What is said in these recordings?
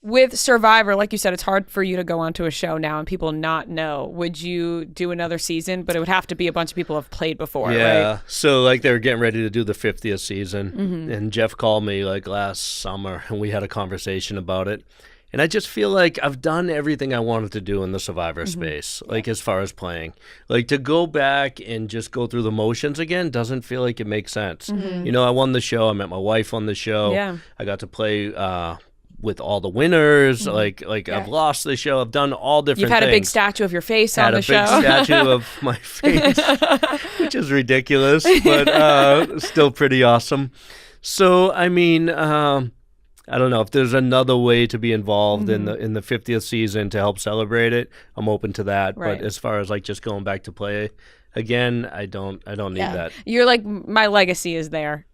With Survivor, like you said, it's hard for you to go onto a show now and people not know. Would you do another season? But it would have to be a bunch of people have played before, right? So like they were getting ready to do the 50th season, and Jeff called me like last summer, and we had a conversation about it. And I just feel like I've done everything I wanted to do in the Survivor space, like as far as playing. Like to go back and just go through the motions again doesn't feel like it makes sense. You know, I won the show. I met my wife on the show. Yeah. I got to play with all the winners. Like I've lost the show. I've done all different You've had things. a big statue of your face on the show. Had a big statue of my face, which is ridiculous, but still pretty awesome. So, I mean, I don't know if there's another way to be involved in the 50th season to help celebrate it. I'm open to that. Right. But as far as like just going back to play again, I don't need that. You're like, my legacy is there.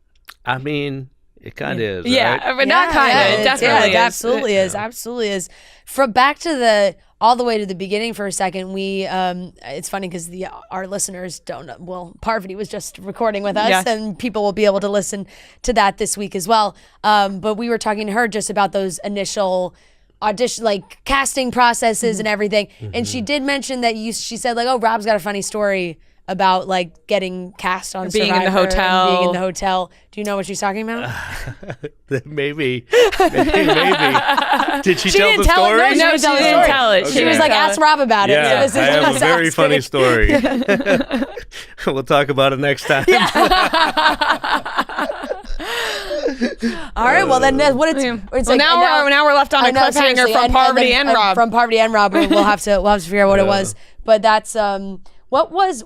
I mean, it kind of is. Yeah, right? but not kind of. It definitely is. It absolutely is. Absolutely is. From back to all the way to the beginning for a second, we it's funny because our listeners don't know. Well, Parvati was just recording with us, and people will be able to listen to that this week as well. But we were talking to her just about those initial audition, like casting processes and everything. And she did mention that she said like, oh, Rob's got a funny story about like getting cast on being Survivor in the hotel. and being in the hotel. Do you know what she's talking about? Maybe. Did she tell the didn't tell it. story? No, No, she didn't tell it. She was like, ask Rob about it. Yeah, So I have a just very ask funny her. story. We'll talk about it next time. All right, well then what it's Well, like now we're left on a cliffhanger seriously, from Parvati and Rob. From Parvati and Rob, we'll have to figure out what it was. But that's what was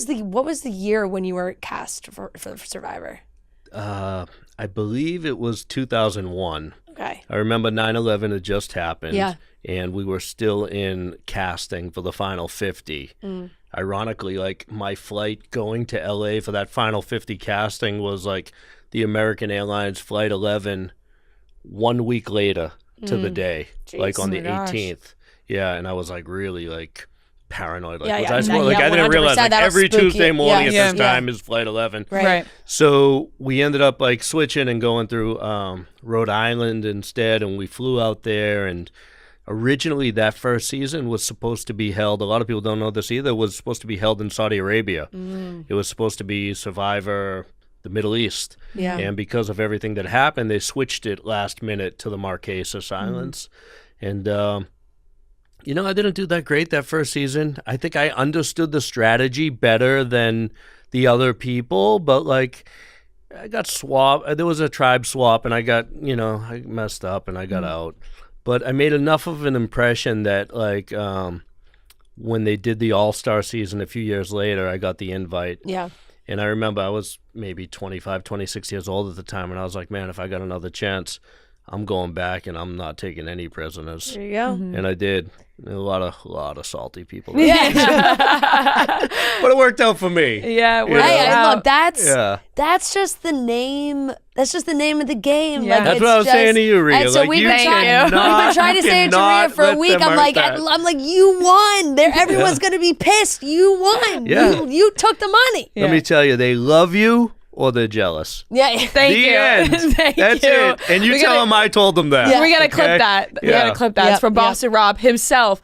the year when you were cast for Survivor? I believe it was 2001. Okay. I remember 9/11 had just happened. Yeah. And we were still in casting for the final 50. Ironically, like my flight going to LA for that final 50 casting was like the American Airlines Flight 11 1 week later to the day, like on the 18th. Yeah, and I was like really like paranoid. Like, I didn't realize like every Tuesday morning at this time is Flight 11. Right. So we ended up like switching and going through Rhode Island instead, and we flew out there. And originally that first season was supposed to be held, a lot of people don't know this either, was supposed to be held in Saudi Arabia. It was supposed to be Survivor the Middle East. Yeah. And because of everything that happened, they switched it last minute to the Marquesas Islands. And you know, I didn't do that great that first season. I think I understood the strategy better than the other people, but like I got swapped. There was a tribe swap, and I got, you know, I messed up and I got out. But I made enough of an impression that like when they did the All-Star season a few years later, I got the invite. Yeah. And I remember I was maybe 25, 26 years old at the time, and I was like, man, if I got another chance, I'm going back and I'm not taking any prisoners. There you go. And I did. A lot of salty people. Yeah. But it worked out for me. Yeah. You know? Hey, look, that's Yeah. just the name. That's just the name of the game. Yeah. Like, That's it's what I was just, saying to you, Rhea. And so Like, we've you been trying to say it to Rhea for a week. I'm like, you won. Everyone's gonna be pissed. You won. Yeah. You took the money. Let me tell you, they love you or they're jealous. Yeah. Thank The you. end. Thank That's you. it. And you tell them I told them that. Yeah. We gotta Okay? clip that. We Yeah. gotta clip that. Yep, It's from yep. Boston Rob himself.